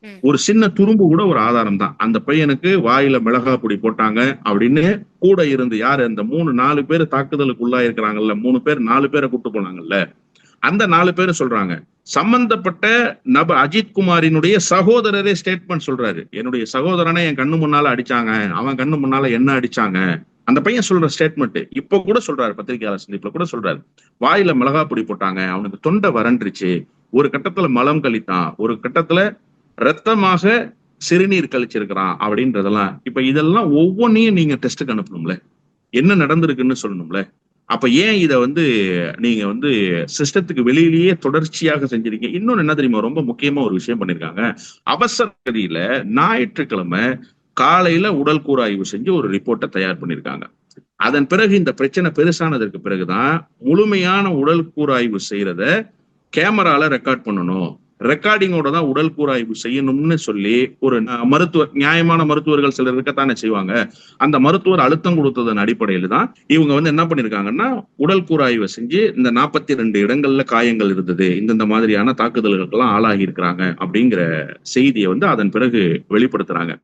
ம். ஒரு சின்ன துரும்பு கூட ஒரு ஆதாரம் தான். அந்த பையனுக்கு வாயில மிளகா பொடி போட்டாங்க அப்படின்னு கூட இருந்து யாரு அந்த 3 4 பேர் தாக்குதலுக்கு உள்ளாயிருக்கிறாங்கல்ல, 3 பேர் 4 பேரை கூட்டு போனாங்கல்ல, அந்த 4 பேரும் சொல்றாங்க. சம்பந்தப்பட்ட நபர் அஜித் குமாரினுடைய சகோதரரே ஸ்டேட்மெண்ட் சொல்றாரு. என்னுடைய சகோதரனை என் கண்ணு முன்னால அடிச்சாங்க, அவன் கண்ணு முன்னால என்ன அடிச்சாங்க. அந்த பையன் சொல்ற ஸ்டேட்மெண்ட் இப்ப கூட சொல்றாரு, பத்திரிகையாளர் சந்திப்புல கூட சொல்றாரு. வாயில மிளகா பொடி போட்டாங்க, அவனுக்கு தொண்டை வறண்டுருச்சு, ஒரு கட்டத்துல மலம் கழித்தான், ஒரு கட்டத்துல ரத்தமாக சிறுநீர் கழிச்சிருக்கிறான் அப்படின்றதெல்லாம். இப்ப இதெல்லாம் ஒவ்வொன்னையும் நீங்க டெஸ்ட்டுக்கு அனுப்பணும்ல, என்ன நடந்திருக்குன்னு சொல்லணும்ல. அப்ப ஏன் இத நீங்க சிஸ்டத்துக்கு வெளியிலேயே தொடர்ச்சியாக செஞ்சிருக்கீங்க. இன்னொன்னு என்ன தெரியுமா, ரொம்ப முக்கியமா ஒரு விஷயம் பண்ணிருக்காங்க. அவசர கதியில ஞாயிற்றுக்கிழமை காலையில உடல் கூறாய்வு செஞ்சு ஒரு ரிப்போர்ட்டை தயார் பண்ணிருக்காங்க. அதன் பிறகு இந்த பிரச்சனை பெருசானதற்கு பிறகுதான் முழுமையான உடல் கூறாய்வு செய்யறத கேமரால ரெக்கார்ட் பண்ணணும், ரெக்கார்டிங்கோட தான் உடல் கூறாய்வு செய்யணும்னு சொல்லி ஒரு மருத்துவர், நியாயமான மருத்துவர்கள் சிலர் இருக்கத்தானே செய்வாங்க, அந்த மருத்துவர் அழுத்தம் கொடுத்ததன் அடிப்படையில் தான் இவங்க என்ன பண்ணிருக்காங்கன்னா உடல் கூறாய்வை செஞ்சு இந்த 42 இடங்கள்ல காயங்கள் இருந்தது, இந்தந்த மாதிரியான தாக்குதல்களுக்கெல்லாம் ஆளாகி இருக்கிறாங்க அப்படிங்கிற செய்தியை அதன் பிறகு வெளிப்படுத்துறாங்க.